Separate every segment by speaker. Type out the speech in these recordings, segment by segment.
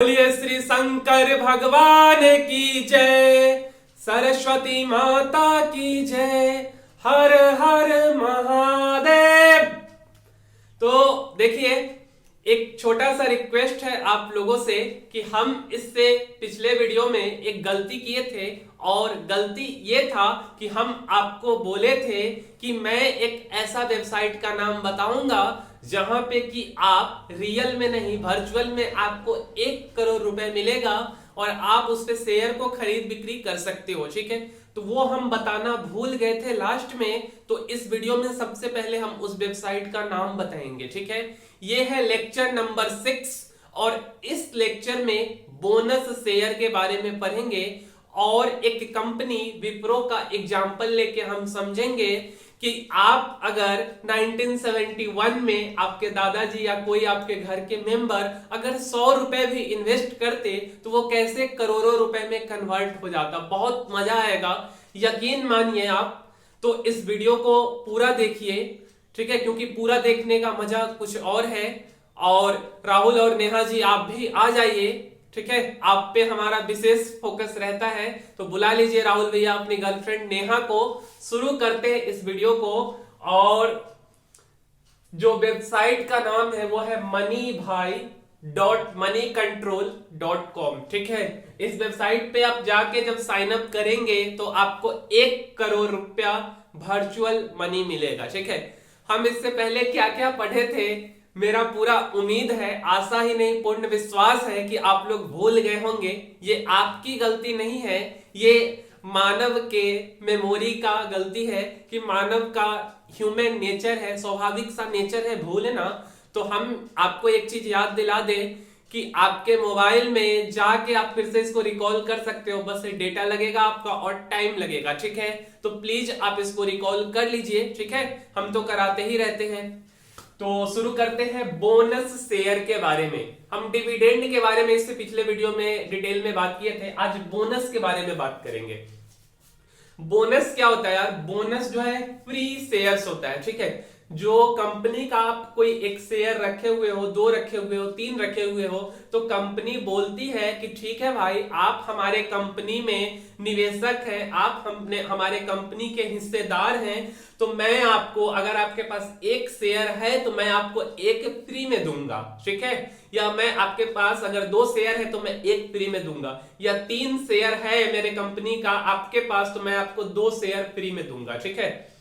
Speaker 1: बोलिए श्री शंकर भगवान की जय, सरस्वती माता की जय, हर हर महादेव। तो देखिए, एक छोटा सा रिक्वेस्ट है आप लोगों से कि हम इससे पिछले वीडियो में एक गलती किए थे, और गलती ये था कि हम आपको बोले थे कि मैं एक ऐसा वेबसाइट का नाम बताऊंगा जहां पे कि आप रियल में नहीं वर्चुअल में आपको 1 करोड़ रुपए मिलेगा और आप उस पे शेयर को खरीद बिक्री कर सकते हो। ठीक है, तो वो हम बताना भूल गए थे लास्ट में, तो इस वीडियो में सबसे पहले हम उस वेबसाइट का नाम बताएंगे। ठीक है, ये है लेक्चर नंबर 6 और इस लेक्चर में बोनस शेयर के बारे में पढ़ेंगे और एक कंपनी विप्रो का एग्जांपल लेके हम समझेंगे कि आप अगर 1971 में आपके दादाजी या कोई आपके घर के मेंबर अगर 100 रुपए भी इन्वेस्ट करते तो वो कैसे करोड़ों रुपए में कन्वर्ट हो जाता। बहुत मजा आएगा, यकीन मानिए आप। तो इस वीडियो को पूरा देखिए, ठीक है, क्योंकि पूरा देखने का मजा कुछ और है। और राहुल और नेहा जी आप भी आ जाइए, ठीक है, आप पे हमारा विशेष फोकस रहता है। तो बुला लीजिए राहुल भैया अपनी गर्लफ्रेंड नेहा को। शुरू करते हैं इस वीडियो को। और जो वेबसाइट का नाम है वो है moneybhai.moneycontrol.com। ठीक है, इस वेबसाइट पे आप जाके जब साइन अप करेंगे तो आपको 1 करोड़ रुपया वर्चुअल मनी मिलेगा। ठीक है, हम इससे पहले क्या क्या पढ़े थे, मेरा पूरा उम्मीद है, आशा ही नहीं पूर्ण विश्वास है कि आप लोग भूल गए होंगे। ये आपकी गलती नहीं है, ये मानव के मेमोरी का गलती है कि मानव का ह्यूमन नेचर है, स्वाभाविक सा नेचर है भूलना। तो हम आपको एक चीज याद दिला दें कि आपके मोबाइल में जाके आप फिर से इसको रिकॉल कर सकते हो, बस डेटा लगेगा आपका और टाइम लगेगा। ठीक है, तो प्लीज आप इसको रिकॉल कर लीजिए। ठीक है, हम तो कराते ही रहते हैं। तो शुरू करते हैं बोनस शेयर के बारे में। हम डिविडेंड के बारे में इससे पिछले वीडियो में डिटेल में बात किए थे, आज बोनस के बारे में बात करेंगे। बोनस क्या होता है यार? बोनस जो है फ्री शेयर्स होता है। ठीक है, जो कंपनी का आप कोई एक शेयर रखे हुए हो, 2 रखे हुए हो, 3 रखे हुए हो, तो कंपनी बोलती है कि ठीक है भाई, आप हमारे कंपनी में निवेशक हैं, आप हमारे कंपनी के हिस्सेदार हैं, तो मैं आपको, अगर आपके पास 1 शेयर है तो मैं आपको 1 फ्री में दूंगा। ठीक है, या मैं आपके पास अगर 2 शेयर है तो मैं 1 फ्री में दूंगा, या 3 शेयर है मेरे कंपनी का आपके पास तो मैं आपको 2 शेयर फ्री में दूंगा। ठीक है,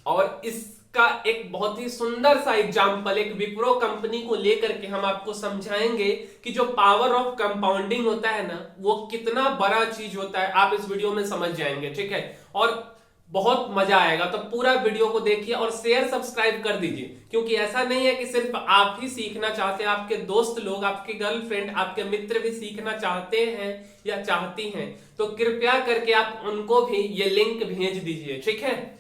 Speaker 1: और इसका एक बहुत ही सुंदर सा एग्जांपल एक विप्रो कंपनी को लेकर के हम आपको समझाएंगे कि जो पावर ऑफ कंपाउंडिंग होता है ना, वो कितना बड़ा चीज होता है। आप इस वीडियो में समझ जाएंगे। ठीक है, और बहुत मजा आएगा, तो पूरा वीडियो को देखिए और शेयर सब्सक्राइब कर दीजिए, क्योंकि ऐसा नहीं है कि सिर्फ आप ही सीखना चाहते हैं, आपके दोस्त लोग, आपके गर्लफ्रेंड, आपके मित्र भी सीखना चाहते हैं या चाहती हैं, तो कृपया करके आप उनको भी ये लिंक भेज दीजिए। ठीक है,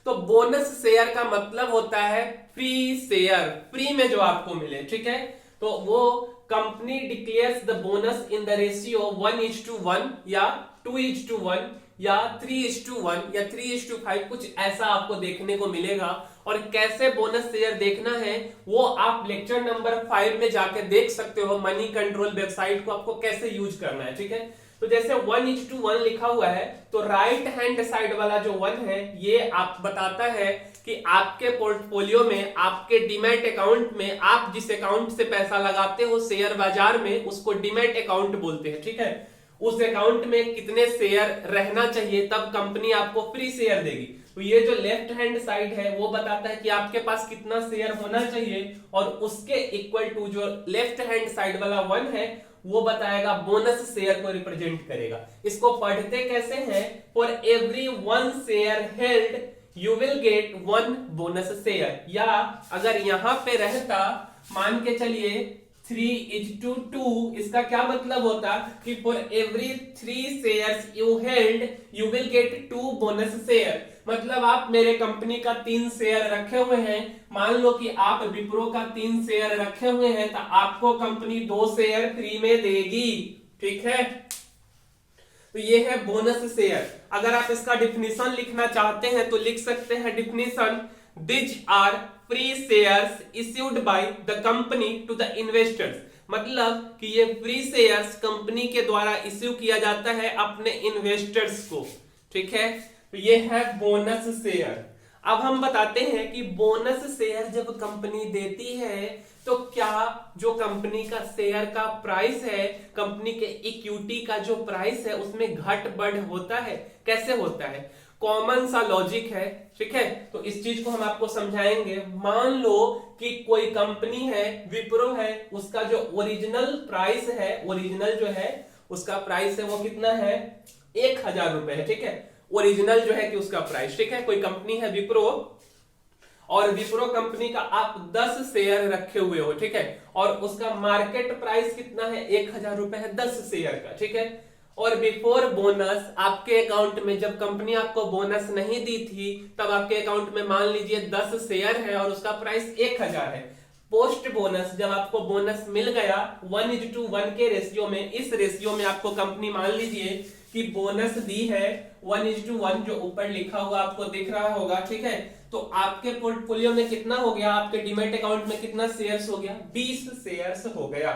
Speaker 1: तो बोनस शेयर का मतलब होता है फ्री शेयर, फ्री में जो आपको मिले। ठीक है, तो वो company declares the bonus in the ratio 1:1 या 2:1 या 3:1 या 3:5, कुछ ऐसा आपको देखने को मिलेगा। और कैसे बोनस शेयर देखना है वो आप लेक्चर नंबर 5 में जाके देख सकते हो। मनी कंट्रोल वेबसाइट को आपको कैसे यूज करना है। ठीक है, तो जैसे 1:1 लिखा हुआ है, तो राइट हैंड साइड वाला जो 1 है ये आप बताता है कि आपके पोर्टफोलियो में, आपके डीमैट अकाउंट में, आप जिस अकाउंट से पैसा लगाते हो शेयर बाजार में, उसको डीमैट अकाउंट बोलते हैं। ठीक है, उस अकाउंट में कितने शेयर रहना चाहिए, तब कंपनी आपको फ्री शेयर देगी। तो ये जो लेफ्ट हैंड साइड है वो बताता है कि आपके पास कितना शेयर होना चाहिए, और उसके इक्वल टू जो लेफ्ट हैंड साइड वाला 1 है वो बताएगा, बोनस शेयर को रिप्रेजेंट करेगा। इसको पढ़ते कैसे हैं? For every 1 share held you will get 1 bonus share. या अगर यहां पे रहता, मान के चलिए 3:2, इसका क्या मतलब होता कि for every 3 shares you held you will get 2 bonus share. मतलब आप मेरे कंपनी का 3 शेयर रखे हुए हैं, मान लो कि आप विप्रो का 3 शेयर रखे हुए हैं, तो आपको कंपनी 2 शेयर फ्री में देगी। ठीक है, तो ये है बोनस शेयर। अगर आप इसका डिफिनीशन लिखना चाहते हैं तो लिख सकते हैं definition, this are free shares issued by the company to the investors, मतलब कि ये फ्री शेयर्स कंपनी के द्वारा इश्यू किया जाता है अपने इन्वेस्टर्स को, ठीक है। तो ये है बोनस शेयर। अब हम बताते हैं कि बोनस शेयर जब कंपनी देती है तो क्या जो कंपनी का शेयर का प्राइस है, कंपनी के इक्विटी का जो प्राइस है उसमें घट बढ़ होता है? कैसे होता है? कॉमन सा लॉजिक है, ठीक है। तो इस चीज को हम आपको समझाएंगे। मान लो कि कोई कंपनी है, विप्रो है, उसका जो ओरिजिनल प्राइस है, ओरिजिनल जो है उसका प्राइस है वो कितना है? 1000 रुपए है, ठीक है। ओरिजिनल जो है कि उसका प्राइस, ठीक है। कोई कंपनी है विप्रो, और विप्रो कंपनी का आप 10 शेयर रखे हुए हो, ठीक है, और उसका मार्केट प्राइस कितना है? 1000 रुपए है 10 शेयर का, ठीक है। और बिफोर बोनस आपके अकाउंट में, जब कंपनी आपको बोनस नहीं दी थी तब आपके अकाउंट में मान लीजिए 10 शेयर है और उसका प्राइस 1000 है। पोस्ट बोनस जब आपको बोनस मिल गया 1:1 के रेशियो में, इस रेशियो में आपको कंपनी मान लीजिए कि बोनस दी है 1:1, जो ऊपर लिखा हुआ आपको दिख रहा होगा, ठीक है। तो आपके पोर्टफोलियो में कितना हो गया? आपके डीमैट अकाउंट में कितना शेयर्स हो गया? 20 शेयर्स हो गया।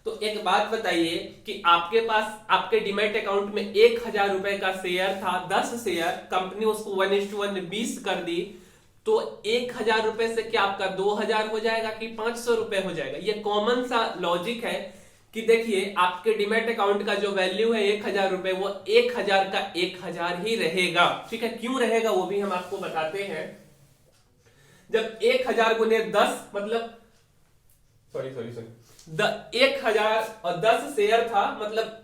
Speaker 1: तो एक बात बताइए कि आपके पास आपके डीमैट अकाउंट में 1000 रुपए का शेयर था, 10 शेयर, कंपनी उसको 1:1 20 कर दी, तो 1000 रुपए से क्या आपका 2000 हो जाएगा कि 500 रुपए हो जाएगा? ये कॉमन सा लॉजिक है कि देखिए आपके डीमैट अकाउंट का जो वैल्यू है 1000 रुपए, वो 1000 का 1000 ही रहेगा, ठीक है। क्यों रहेगा वो भी हम आपको बताते हैं। जब 1000 गुने 10 मतलब सॉरी 1000 और 10 शेयर था, मतलब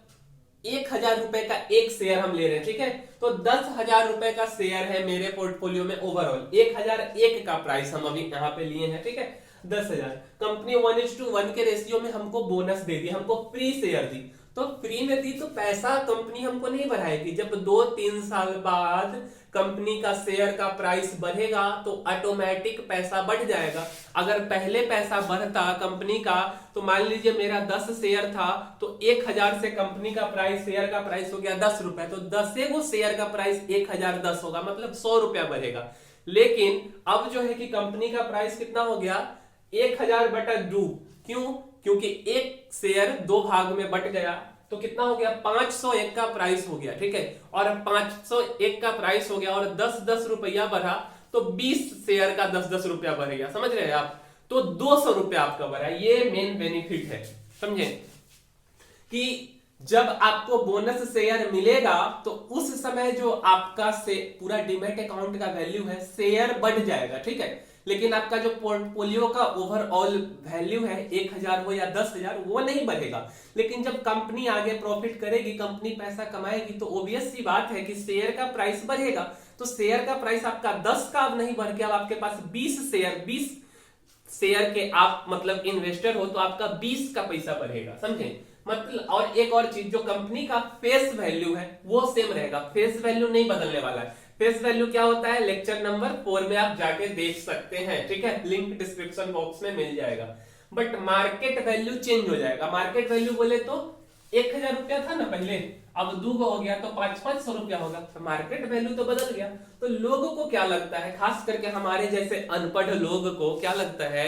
Speaker 1: 1000 रुपए का एक शेयर हम ले रहे हैं, ठीक है। तो 10,000 रुपए का शेयर है मेरे पोर्टफोलियो में ओवरऑल, 1001 का प्राइस हम अभी यहाँ पे लिए हैं, ठीक है। 10,000 कंपनी 1:1 के रेशियो में हमको बोनस दे दी, हमको फ्री शेयर दी, तो फ्री में दी तो पैसा कंपनी हमको नहीं बढ़ाएगी। जब 2-3 साल बाद कंपनी का शेयर का प्राइस बढ़ेगा तो ऑटोमेटिक पैसा बढ़ जाएगा। अगर पहले पैसा बढ़ता कंपनी का, तो मान लीजिए मेरा 10 शेयर था, तो 1000 से कंपनी का प्राइस, शेयर का प्राइस हो गया 10 रुपए, तो 10 से वो शेयर का प्राइस 1010 होगा, मतलब 100 रुपया बढ़ेगा। लेकिन अब जो है कि कंपनी का प्राइस कितना हो गया? 1000/2। क्यों? क्योंकि एक शेयर 2 भाग में बट गया, तो कितना हो गया? 501 का प्राइस हो गया, ठीक है। और 501 का प्राइस हो गया और 10-10 रुपया बढ़ा, तो 20 शेयर का 10-10 रुपया बढ़ गया, समझ रहे हैं आप? तो 200 रुपया आपका बढ़ा। ये मेन बेनिफिट है, समझे कि जब आपको बोनस शेयर मिलेगा तो उस समय जो आपका से पूरा डीमैट अकाउंट का वैल्यू है, शेयर बढ़ जाएगा, ठीक है। लेकिन आपका जो पोर्टफोलियो का ओवरऑल वैल्यू है, 1000 हो या 10,000, वो नहीं बढ़ेगा। लेकिन जब कंपनी आगे प्रॉफिट करेगी, कंपनी पैसा कमाएगी, तो ऑब्वियस सी बात है कि शेयर का प्राइस बढ़ेगा। तो शेयर का प्राइस आपका 10 का अब नहीं बढ़ के अब आपके पास 20 शेयर के आप मतलब इन्वेस्टर हो, तो आपका 20 का पैसा बढ़ेगा, समझे? मतलब और एक और चीज, जो कंपनी का फेस वैल्यू है वो सेम रहेगा, फेस वैल्यू नहीं बदलने वाला है। फेस वैल्यू क्या होता है? लेक्चर नंबर 4 में आप जाके देख सकते हैं, ठीक है, लिंक डिस्क्रिप्शन बॉक्स में मिल जाएगा। बट मार्केट वैल्यू चेंज हो जाएगा। मार्केट वैल्यू बोले तो 1000 रुपया था ना पहले, अब 2 हो गया तो 500 रुपया होगा, तो मार्केट वैल्यू तो बदल गया। तो लोगों को क्या लगता है, खास करके हमारे जैसे अनपढ़ लोग को क्या लगता है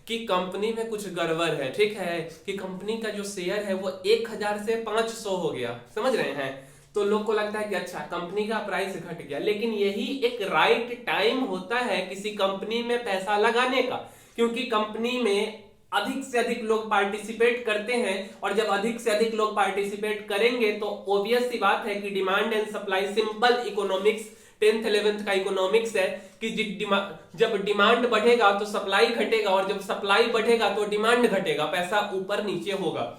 Speaker 1: कि कंपनी में कुछ गड़बड़ है, ठीक है, कि कंपनी का जो शेयर है वो 1000 से 500 हो गया, समझ रहे हैं? तो लोग को लगता है कि अच्छा कंपनी का प्राइस घट गया। लेकिन यही एक राइट टाइम होता है किसी कंपनी में पैसा लगाने का, क्योंकि कंपनी में अधिक से अधिक लोग पार्टिसिपेट करते हैं, और जब अधिक से अधिक लोग पार्टिसिपेट करेंगे तो ऑब्वियस सी बात है कि demand and supply, simple economics 10th 11th का इकोनॉमिक्स है कि जब डिमांड बढ़ेगा तो सप्लाई घटेगा, और जब सप्लाई बढ़ेगा तो डिमांड घटेगा, पैसा ऊपर नीचे होगा।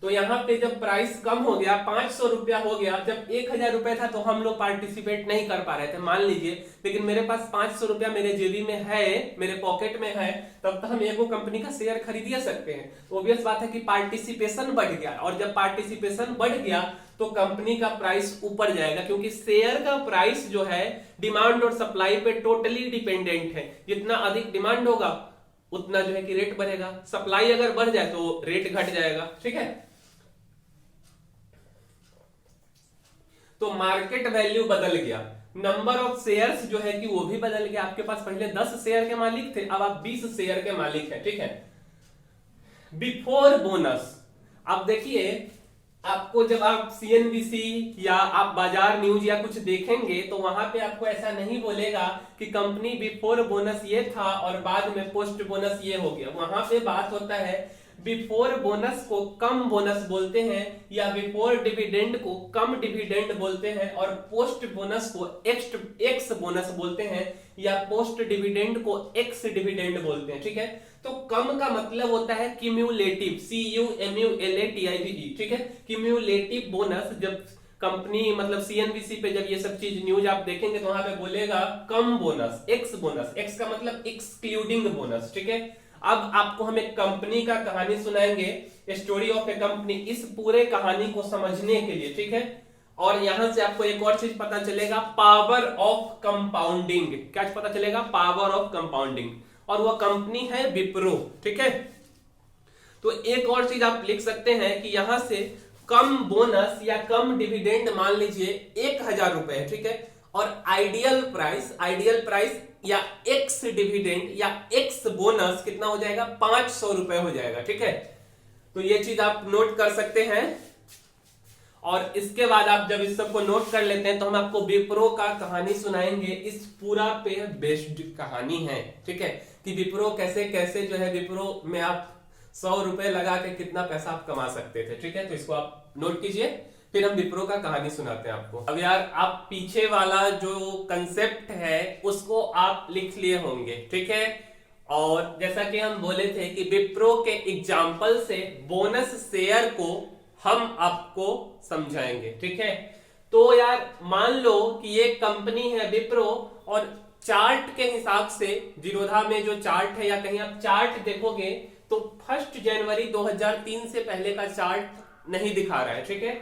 Speaker 1: तो यहाँ पे जब प्राइस कम हो गया, 500 रुपया हो गया, जब 1000 रुपया था तो हम लोग पार्टिसिपेट नहीं कर पा रहे थे मान लीजिए, लेकिन मेरे पास 500 रुपया मेरे जेबी में है, मेरे पॉकेट में है, तब तो हम एगो कंपनी का शेयर खरीद सकते हैं। तो ऑब्वियस बात है कि पार्टिसिपेशन बढ़ गया, और जब पार्टिसिपेशन बढ़ गया तो कंपनी का प्राइस ऊपर जाएगा, क्योंकि शेयर का प्राइस जो है डिमांड और सप्लाई पे टोटली डिपेंडेंट है। जितना अधिक डिमांड होगा उतना जो है कि रेट बढ़ेगा, सप्लाई अगर बढ़ जाए तो रेट घट जाएगा, ठीक है। तो मार्केट वैल्यू बदल गया, नंबर ऑफ शेयर्स जो है कि वो भी बदल गया। आपके पास पहले 10 शेयर के मालिक थे, अब आप 20 शेयर के मालिक हैं, ठीक है। बिफोर बोनस, अब देखिए आपको जब आप सीएनबीसी या आप बाजार न्यूज या कुछ देखेंगे तो वहां पे आपको ऐसा नहीं बोलेगा कि कंपनी बिफोर बोनस ये था और बाद में पोस्ट बोनस ये हो गया। वहां पे बात होता है बिफोर बोनस को कम बोनस बोलते हैं, या बिफोर डिविडेंड को कम डिविडेंड बोलते हैं, और पोस्ट बोनस को एक्स बोनस बोलते हैं, या पोस्ट डिविडेंड को एक्स डिविडेंड बोलते हैं, ठीक है। तो कम का मतलब होता है क्यूम्यूलेटिव, CUMULATIVE, ठीक है। क्यूम्यूलेटिव बोनस जब कंपनी मतलब सीएनबीसी पे जब ये सब चीज न्यूज आप देखेंगे तो वहां पे बोलेगा कम बोनस, एक्स बोनस, एक्स का मतलब एक्सक्लूडिंग बोनस, ठीक है। अब आपको हम एक कंपनी का कहानी सुनाएंगे, स्टोरी ऑफ ए कंपनी, इस पूरे कहानी को समझने के लिए, ठीक है। और यहां से आपको एक और चीज पता चलेगा, पावर ऑफ कंपाउंडिंग। क्या पता चलेगा? Power of compounding. और वह कंपनी है विप्रो, ठीक है। तो एक और चीज आप लिख सकते हैं कि यहां से कम बोनस या कम डिविडेंड मान लीजिए 1000 रुपए, ठीक है। और आइडियल प्राइस या एक्स डिविडेंड या एक्स बोनस कितना हो जाएगा? 500 रुपए हो जाएगा, ठीक है। तो ये चीज आप नोट कर सकते हैं। और इसके बाद आप जब इस सबको नोट कर लेते हैं तो हम आपको विप्रो का कहानी सुनाएंगे। इस पूरा पे बेस्ड कहानी है, ठीक है, कि विप्रो कैसे कैसे जो है विप्रो में आप 100 रुपए लगा के कितना पैसा आप कमा सकते थे, ठीक है। तो इसको आप नोट कीजिए, फिर हम विप्रो का कहानी सुनाते हैं आपको। अब यार आप पीछे वाला जो कंसेप्ट है उसको आप लिख लिए होंगे, ठीक है। और जैसा कि हम बोले थे कि विप्रो के एग्जाम्पल से बोनस शेयर को हम आपको समझाएंगे, ठीक है। तो यार मान लो कि ये कंपनी है विप्रो, और चार्ट के हिसाब से जीरोधा में जो चार्ट है या कहीं आप चार्ट देखोगे तो 1 जनवरी 2003 से पहले का चार्ट नहीं दिखा रहा है, ठीक है।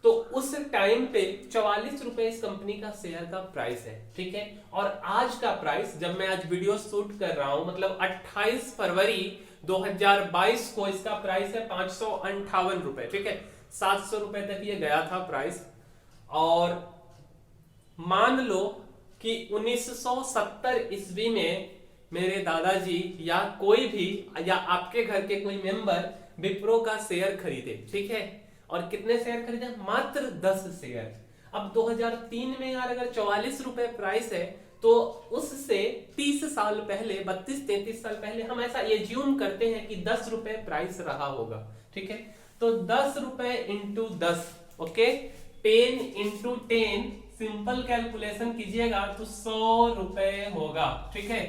Speaker 1: तो उस टाइम पे 44 रुपए इस कंपनी का शेयर का प्राइस है, ठीक है। और आज का प्राइस, जब मैं आज वीडियो शूट कर रहा हूं, मतलब 28 फरवरी 2022 को इसका प्राइस है 558 रुपए, ठीक है। 700 रुपए तक ये गया था प्राइस। और मान लो कि 1970 ईस्वी में मेरे दादाजी या कोई भी या आपके घर के कोई मेंबर विप्रो का शेयर खरीदे, ठीक है। और कितने शेयर खरीदे? मात्र 10 शेयर। अब 2003 में यार अगर 44 रुपए प्राइस है तो उससे 30 साल पहले, 32-33 साल पहले हम ऐसा एज्यूम करते हैं कि 10 रुपए प्राइस रहा होगा, ठीक है। तो 10 रुपए into 10, okay, 10 into 10, simple calculation कीजिएगा तो 100 रुपए होगा, ठीक है।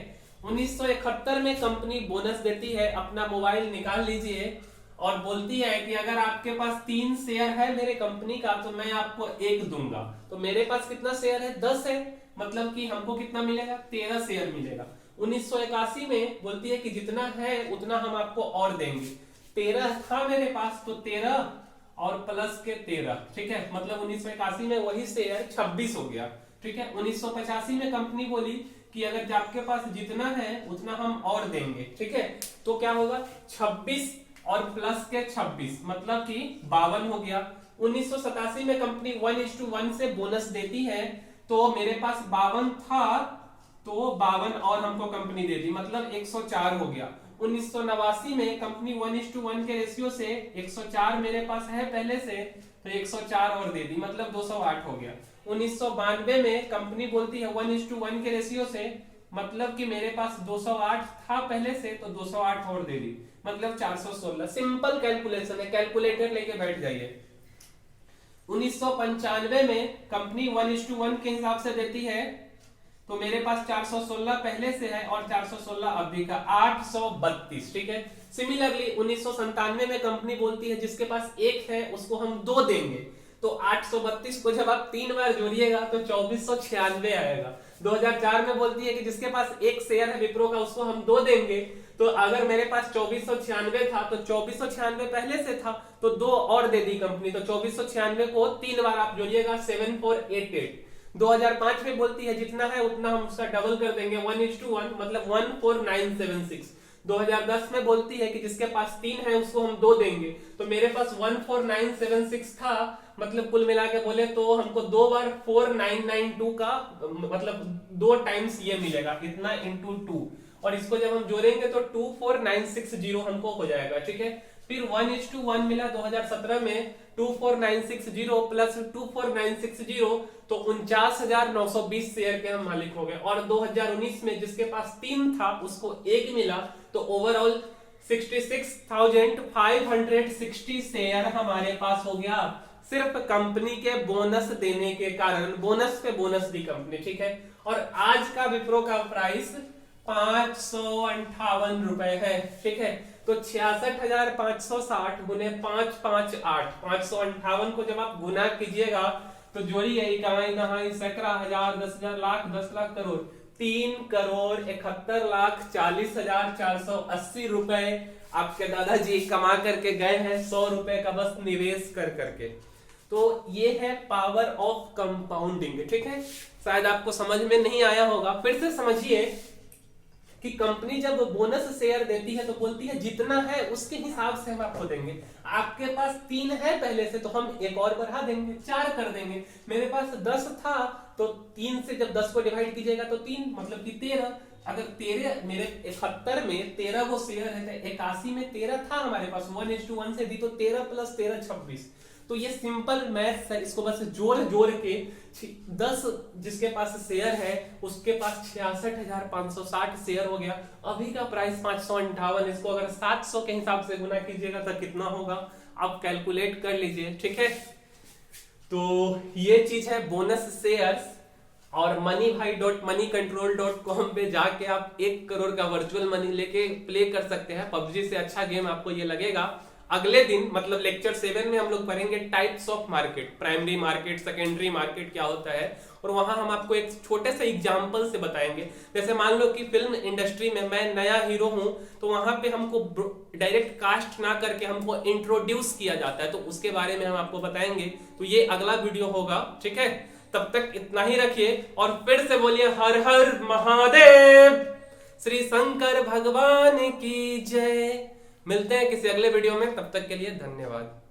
Speaker 1: 1971 में कंपनी बोनस देती है। अपना मोबाइल निकाल लीजिए और बोलती है कि अगर आपके पास 3 शेयर है मेरे कंपनी का तो मैं आपको 1 दूंगा। तो मेरे पास कितना शेयर है? 10 है, मतलब कि हमको कितना मिलेगा? 13 शेयर मिलेगा। 1981 में बोलती है कि जितना है उतना हम आपको और देंगे। 13 था मेरे पास, तो 13 और प्लस के 13, ठीक है, मतलब 1981 में वही शेयर 26 हो गया, ठीक है। 1985 में कंपनी बोली कि अगर आपके पास जितना है उतना हम और देंगे, ठीक है। तो क्या होगा? 26 और प्लस के 26, मतलब कि 52 हो गया। 1987 में कंपनी 1:1 से बोनस देती है, तो मेरे पास 52 था, तो 52 और हमको कंपनी दे दी, मतलब 104 हो गया। 1989 में कंपनी 1:1 के रेशियो से 104 मेरे पास है पहले से, तो 104 और दे दी, मतलब 208 हो गया। 1992 में कंपनी बोलती है 1:1 के रेशियो से, मतलब कि मेरे पास 208 था पहले से, तो 208 और दे दी, मतलब 416। सिंपल कैलकुलेशन है, कैलकुलेटर लेके बैठ जाइए। 1995 में कंपनी 1:1 के हिसाब से देती है, तो मेरे पास 416 पहले से है और 416 अभी का 832, ठीक है। सिमिलरली 1997 में कंपनी बोलती है जिसके पास 1 है उसको हम 2 देंगे, तो 832 को जब आप 3 बार जोड़िएगा तो 2496 आएगा। 2004 में बोलती है कि जिसके पास 1 शेयर है विप्रो का उसको हम 2 देंगे, तो अगर मेरे पास 2496 था तो 2496 पहले से था, तो 2 और दे दी कंपनी, तो 2496 को 3 बार आप जोड़िएगा 7488। 2005 में बोलती है जितना है उतना हम उसका डबल कर देंगे 1:1, मतलब 14976। 2010 में बोलती है कि जिसके पास 3 है उसको हम 2 देंगे, तो मेरे पास 14976 था, मतलब कुल मिला के बोले तो हमको 2 बार 4992 का मतलब 2 टाइम्स ये मिलेगा, इतना इंटू 2, और इसको जब हम जोड़ेंगे तो 24960 हमको हो जाएगा, ठीक है। फिर 1:1 मिला 2017 में, 24960 प्लस 24960 तो 49,920 शेयर के हम मालिक हो गए। और 2019 में जिसके पास 3 था उसको 1 मिला, तो ओवरऑल 66,560 शेयर हमारे पास हो गया, सिर्फ कंपनी के बोनस देने के कारण। बोनस पे बोनस दी कंपनी, ठीक है। और आज का विप्रो का प्राइस 558 रुपए है, ठीक है। तो 66,560 गुने 558, 558 को जब आप गुना कीजिएगा तो जोड़िए, इकाई दहाई सैकड़ा हजार 10,000 लाख 10 लाख करोड़, 3,71,40,480 रुपए आपके दादाजी कमा करके गए हैं, 100 रुपए का बस निवेश कर करके। तो ये है पावर ऑफ कंपाउंडिंग, ठीक है। शायद आपको समझ में नहीं आया होगा, फिर से समझिए कि कंपनी जब बोनस शेयर देती है तो बोलती है जितना है उसके हिसाब से हम आपको देंगे। आपके पास 3 है पहले से, तो हम एक और बढ़ा देंगे, 4 कर देंगे। मेरे पास 10 था तो 3 से जब 10 को डिवाइड कीजिएगा तो 3 मतलब कि 13। अगर 13 मेरे 71 में 13 वो शेयर है, 81 में 13 था हमारे पास, 1:1 से दी, तो 13 प्लस 13 26। तो ये सिंपल मैथ्स है, इसको बस जोड़ के 10 जिसके पास शेयर है उसके पास 66,560 शेयर हो गया। अभी का प्राइस 558, इसको अगर 700 के हिसाब से गुना कीजिएगा तो कितना होगा आप कैलकुलेट कर लीजिए, ठीक है। तो ये चीज है बोनस शेयर्स। और moneybhai.moneycontrol.com पे जाके आप 1 करोड़ का वर्चुअल मनी लेके प्ले कर सकते हैं। पबजी से अच्छा गेम आपको ये लगेगा। अगले दिन मतलब लेक्चर 7 में हम लोग पढ़ेंगे types of market, primary market, secondary market क्या होता है, और वहां हम आपको एक छोटे से एग्जांपल से बताएंगे। जैसे मान लो कि फिल्म इंडस्ट्री में मैं नया हीरो हूं, तो वहां पे हमको डायरेक्ट कास्ट ना करके हमको इंट्रोड्यूस किया जाता है, तो उसके बारे में हम आपको बताएंगे। तो ये अगला वीडियो होगा, ठीक है। तब तक इतना ही रखिए और फिर से बोलिए हर हर महादेव, श्री शंकर भगवान की जय। मिलते हैं किसी अगले वीडियो में, तब तक के लिए धन्यवाद।